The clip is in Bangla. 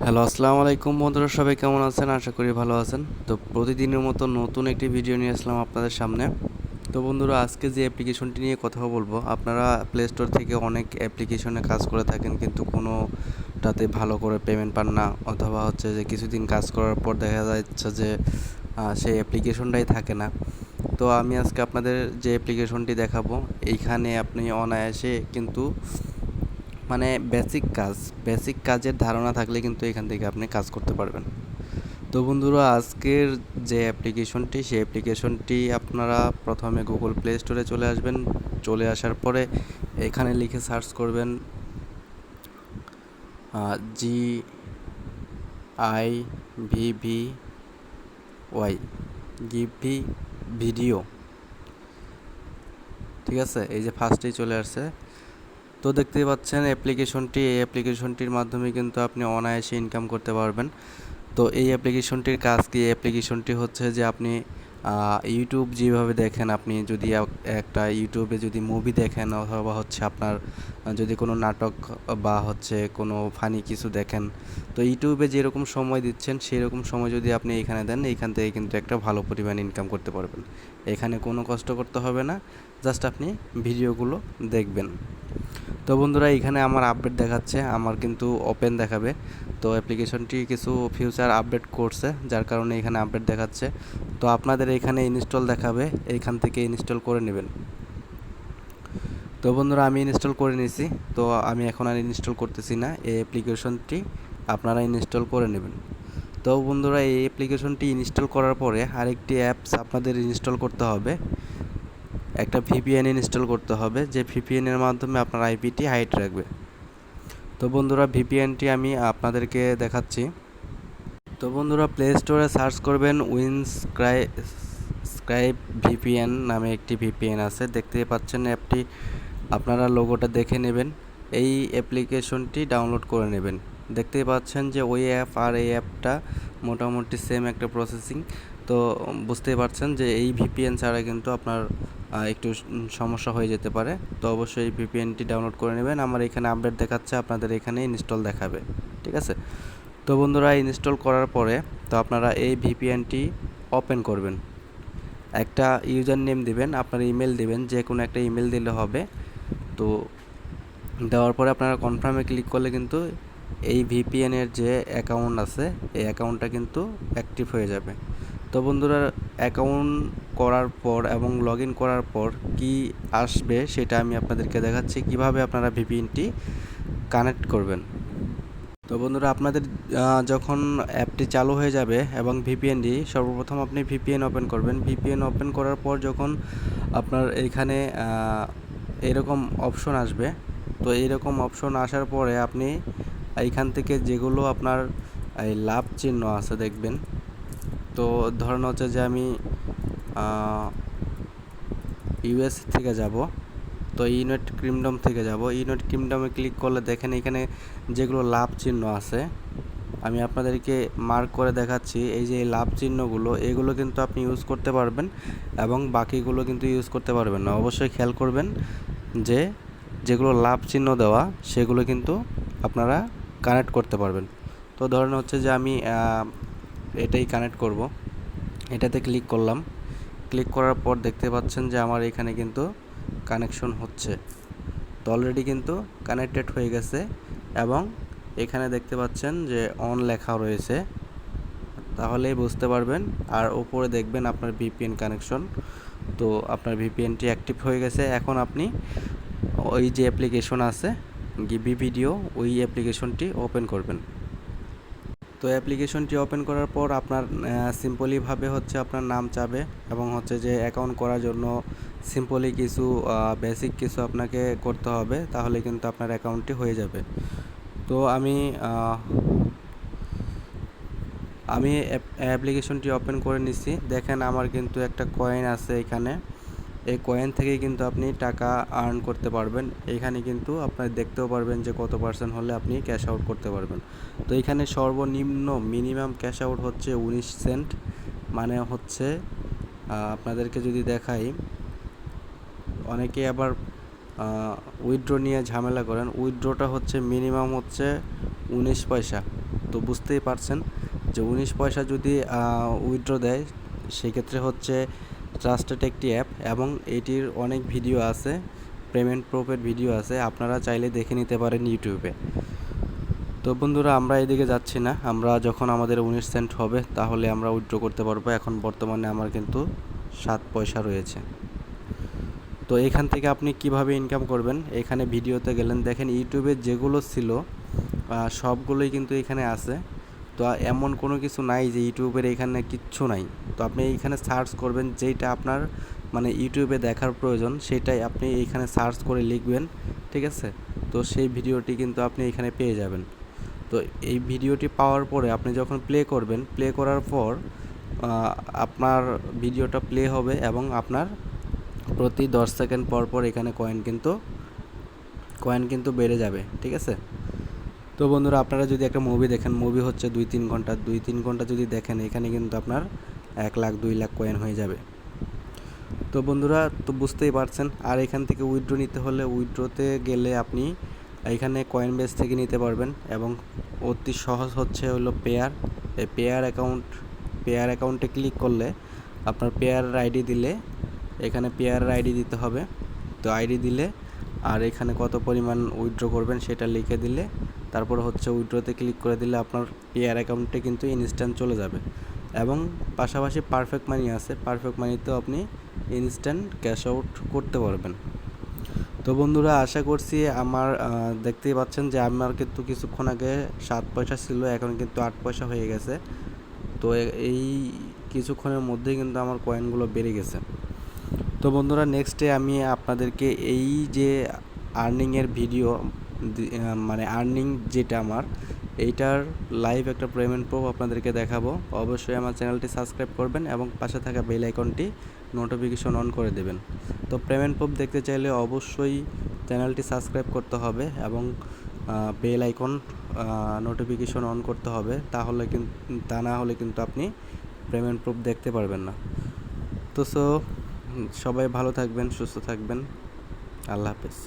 হ্যালো, আসসালামু আলাইকুম বন্ধুরা, সবাই কেমন আছেন? আশা করি ভালো আছেন। তো প্রতিদিনের মতো নতুন একটি ভিডিও নিয়ে আসলাম আপনাদের সামনে। তো বন্ধুরা, আজকে যে অ্যাপ্লিকেশনটি নিয়ে কথা বলবো, আপনারা প্লে স্টোর থেকে অনেক অ্যাপ্লিকেশনে কাজ করে থাকেন, কিন্তু কোনোটাতে ভালো করে পেমেন্ট পান না, অথবা হচ্ছে যে কিছুদিন কাজ করার পর দেখা যাচ্ছে যে সেই অ্যাপ্লিকেশনটাই থাকে না। তো আমি আজকে আপনাদের যে অ্যাপ্লিকেশনটি দেখাবো, এইখানে আপনি অনায়াসে কিন্তু মানে বেসিক কাজের ধারণা থাকলে কিন্তু এখান থেকে আপনি কাজ করতে পারবেন। তো বন্ধুরা, আজকের যে অ্যাপ্লিকেশনটি, সেই অ্যাপ্লিকেশনটি আপনারা প্রথমে গুগল প্লে স্টোরে চলে আসবেন। চলে আসার পরে এখানে লিখে সার্চ করবেন GIVVY, গিভি ভিডিও। ঠিক আছে, এই যে ফার্স্টেই চলে আসছে। তো দেখতেই পাচ্ছেন এই অ্যাপ্লিকেশনটির মাধ্যমে কিন্তু আপনি অনায়াসে ইনকাম করতে পারবেন। তো এই অ্যাপ্লিকেশনটির কাজ কি? অ্যাপ্লিকেশনটি হচ্ছে যে আপনি ইউটিউব যেভাবে দেখেন, আপনি যদি একটা ইউটিউবে যদি মুভি দেখেন, অথবা হচ্ছে আপনার যদি কোনো নাটক বা হচ্ছে কোনো ফানি কিছু দেখেন, তো ইউটিউবে যেরকম সময় দিচ্ছেন সেই রকম সময় যদি আপনি এখানে দেন, এইখান থেকে কিন্তু একটা ভালো পরিমাণ ইনকাম করতে পারবেন। এখানে কোনো কষ্ট করতে হবে না, জাস্ট আপনি ভিডিওগুলো দেখবেন। তো বন্ধুরা, এখানে আমার আপডেট দেখাচ্ছে, আমার কিন্তু ওপেন দেখাবে। তো অ্যাপ্লিকেশনটি কিছু ফিউচার আপডেট করছে, যার কারণে এখানে আপডেট দেখাচ্ছে। তো আপনাদের এখানে ইনস্টল দেখাবে, এইখান থেকে ইনস্টল করে নেবেন। তো বন্ধুরা, আমি ইনস্টল করে নিয়েছি। তো আমি এখন আর ইনস্টল করতেছি না, এই অ্যাপ্লিকেশনটি আপনারা ইনস্টল করে নেবেন। তো বন্ধুরা, এই অ্যাপ্লিকেশনটি ইনস্টল করার পরে আরেকটি অ্যাপস আপনাদের ইনস্টল করতে হবে। একটা ভিপিএন ইনস্টল করতে হবে, যে ভিপিএনের মাধ্যমে আপনার আইপিটি হাইড রাখবে। তো বন্ধুরা, ভিপিএনটি আমি আপনাদেরকে দেখাচ্ছি। তো বন্ধুরা, প্লে স্টোরে সার্চ করবেন স্ক্রাইব ভিপিএন নামে একটি ভিপিএন আছে, দেখতেই পাচ্ছেন অ্যাপটি। আপনারা লোগোটা দেখে নেবেন, এই অ্যাপ্লিকেশনটি ডাউনলোড করে নেবেন। দেখতেই পাচ্ছেন যে ওই অ্যাপ আর এই অ্যাপটা মোটামুটি সেম একটা প্রসেসিং। তো বুঝতেই পারছেন যে এই ভিপিএন ছাড়া কিন্তু আপনার একটু সমস্যা হয়ে যেতে পারে। তো অবশ্যই এই ভিপিএনটি ডাউনলোড করে নেবেন। আমার এখানে আপডেট দেখাচ্ছে, আপনাদের এখানে ইনস্টল দেখাবে। ঠিক আছে। তো বন্ধুরা, ইনস্টল করার পরে তো আপনারা এই ভিপিএনটি ওপেন করবেন। একটা ইউজার নেম দিবেন, আপনার ইমেল দিবেন, যে কোনো একটা ইমেল দিলে হবে। তো দেওয়ার পরে আপনারা কনফার্মে ক্লিক করলে কিন্তু এই ভিপিএনের যে অ্যাকাউন্ট আছে, এই অ্যাকাউন্টটা কিন্তু অ্যাক্টিভ হয়ে যাবে। তো বন্ধুরা, অ্যাকাউন্ট করার পর এবং লগ ইন করার পর কি আসবে সেটা আমি আপনাদেরকে দেখাচ্ছি, কিভাবে আপনারা ভিপিএনটি কানেক্ট করবেন। তো বন্ধুরা, আপনাদের যখন অ্যাপটি চালু হয়ে যাবে এবং ভিপিএনটি, সর্বপ্রথম আপনি ভিপিএন ওপেন করবেন। ভিপিএন ওপেন করার পর যখন আপনার এইখানে এরকম অপশন আসবে, তো এইরকম অপশন আসার পরে আপনি এইখান থেকে যেগুলো আপনার এই লাভ চিহ্ন আছে দেখবেন। তো ধরুন হচ্ছে যে আমি ইউএস থেকে যাব, তো ইউনাইটেড কিংডম থেকে যাব। ইউনাইটেড কিংডমে ক্লিক করলে দেখেন এখানে যেগুলো লাভ চিহ্ন আছে, আমি আপনাদেরকে মার্ক করে দেখাচ্ছি। এই যে লাভ চিহ্নগুলো, এগুলো কিন্তু আপনি ইউজ করতে পারবেন এবং বাকিগুলো কিন্তু ইউজ করতে পারবেন না। অবশ্যই খেয়াল করবেন যে যেগুলো লাভ চিহ্ন দেওয়া সেগুলো কিন্তু আপনারা কানেক্ট করতে পারবেন। তো ধরেন হচ্ছে যে আমি এটাই কানেক্ট করব, এটাতে ক্লিক করলাম। ক্লিক করার পর দেখতে পাচ্ছেন যে আমার এখানে কিন্তু কানেকশন হচ্ছে। তো অলরেডি কিন্তু কানেক্টেড হয়ে গেছে এবং এখানে দেখতে পাচ্ছেন যে অন লেখা রয়েছে, তাহলেই বুঝতে পারবেন। আর উপরে দেখবেন আপনার ভিপিএন কানেকশন। তো আপনার ভিপিএনটি অ্যাক্টিভ হয়ে গেছে। এখন আপনি ওই যে অ্যাপ্লিকেশন আছে গিভি ভিডিও, ওই অ্যাপ্লিকেশনটি ওপেন করবেন। তো অ্যাপ্লিকেশনটি ওপেন করার পর আপনার সিম্পলিভাবে হচ্ছে আপনার নাম চাবে এবং হচ্ছে যে অ্যাকাউন্ট করার জন্য সিম্পলি কিছু বেসিক কিছু আপনাকে করতে হবে, তাহলে কিন্তু আপনার অ্যাকাউন্টটি হয়ে যাবে। তো আমি অ্যাপ্লিকেশনটি ওপেন করে নিচ্ছি। দেখেন আমার কিন্তু একটা কয়েন আছে এখানে, এই কয়েন থেকে কিন্তু আপনি টাকা আর্ন করতে পারবেন। এখানে কিন্তু আপনার দেখতেও পারবেন যে কত পার্সেন্ট হলে আপনি ক্যাশ আউট করতে পারবেন। তো এখানে সর্বনিম্ন মিনিমাম ক্যাশ আউট হচ্ছে 19 সেন্ট, মানে হচ্ছে আপনাদেরকে যদি দেখাই, অনেকে আবার উইথড্র নিয়ে ঝামেলা করেন। উইথড্রটা হচ্ছে মিনিমাম হচ্ছে 19 পয়সা, তো বুঝতেই পারছেন যে 19 পয়সা যদি উইথড্র দেয় সেক্ষেত্রে হচ্ছে ট্রাস্টেড একটি অ্যাপ এবং এটির অনেক ভিডিও আছে, পেমেন্ট প্রুফের ভিডিও আছে, আপনারা চাইলে দেখে নিতে পারেন ইউটিউবে। তো বন্ধুরা আমরা এদিকে যাচ্ছি না, আমরা যখন আমাদের 19 সেন্ট হবে তাহলে আমরা উইথড্র করতে পারবো। এখন বর্তমানে আমার কিন্তু 7 পয়সা রয়েছে। তো এখান থেকে আপনি কিভাবে ইনকাম করবেন, এখানে ভিডিওতে গেলেন, দেখেন ইউটিউবে যেগুলো ছিল সবগুলোই কিন্তু এখানে আছে। তো এমন কোনো কিছু নাই যে ইউটিউবের এখানে কিচ্ছু নাই। তো আপনি এইখানে সার্চ করবেন যেইটা আপনার মানে ইউটিউবে দেখার প্রয়োজন সেটাই আপনি এইখানে সার্চ করে লিখবেন, ঠিক আছে? তো সেই ভিডিওটি কিন্তু আপনি এখানে পেয়ে যাবেন। তো এই ভিডিওটি পাওয়ার পরে আপনি যখন প্লে করবেন, প্লে করার পর আপনার ভিডিওটা প্লে হবে এবং আপনার প্রতি 10 সেকেন্ড পর পর এখানে কয়েন কিন্তু বেড়ে যাবে, ঠিক আছে? তো বন্ধুরা আপনারা যদি একটা মুভি দেখেন, মুভি হচ্ছে 2-3 ঘন্টা যদি দেখেন, এখানে কিন্তু আপনার 1 লাখ 2 লাখ কয়েন হয়ে যাবে। তো বন্ধুরা তো বুঝতেই পারছেন। আর এখান থেকে উইথড্র নিতে হলে উইথড্রতে গেলে আপনি এখানে কয়েন বেস থেকে নিতে পারবেন এবং অতি সহজ হচ্ছে হলো পেয়ার। এই পেয়ার অ্যাকাউন্টে ক্লিক করলে আপনার পেয়ার আইডি দিলে এখানে পেয়ার আইডি দিতে হবে। তো আইডি দিলে আর এখানে কত পরিমাণ উইথড্র করবেন সেটা লিখে দিলে তারপর হচ্ছে উইথড্রতে ক্লিক করে দিলে আপনার পেয়ার অ্যাকাউন্টে কিন্তু ইনস্ট্যান্ট চলে যাবে। এবং পাশাপাশি পারফেক্ট মানি আছে, পারফেক্ট মানিতেও আপনি ইনস্ট্যান্ট ক্যাশ আউট করতে পারবেন। তো বন্ধুরা আশা করছি আমার দেখতেই পাচ্ছেন যে আমার কিন্তু কিছুক্ষণ আগে 7 পয়সা ছিল, এখন কিন্তু 8 পয়সা হয়ে গেছে। তো এই কিছুক্ষণের মধ্যেই কিন্তু আমার কয়েনগুলো বেড়ে গেছে। তো বন্ধুরা নেক্সটে আমি আপনাদেরকে এই যে আর্নিংয়ের ভিডিও মানে আর্নিং যেটা আমার এইটার লাইভ একটা পেমেন্ট প্রুফ আপনাদেরকে দেখাবো। অবশ্যই আমার চ্যানেলটি সাবস্ক্রাইব করবেন এবং পাশে থাকা বেল আইকনটি নোটিফিকেশন অন করে দেবেন। তো পেমেন্ট প্রুফ দেখতে চাইলে অবশ্যই চ্যানেলটি সাবস্ক্রাইব করতে হবে এবং বেল আইকন নোটিফিকেশন অন করতে হবে, তা না হলে কিন্তু আপনি পেমেন্ট প্রুফ দেখতে পারবেন না। তো সবাই ভালো থাকবেন, সুস্থ থাকবেন, আল্লাহ হাফেজ।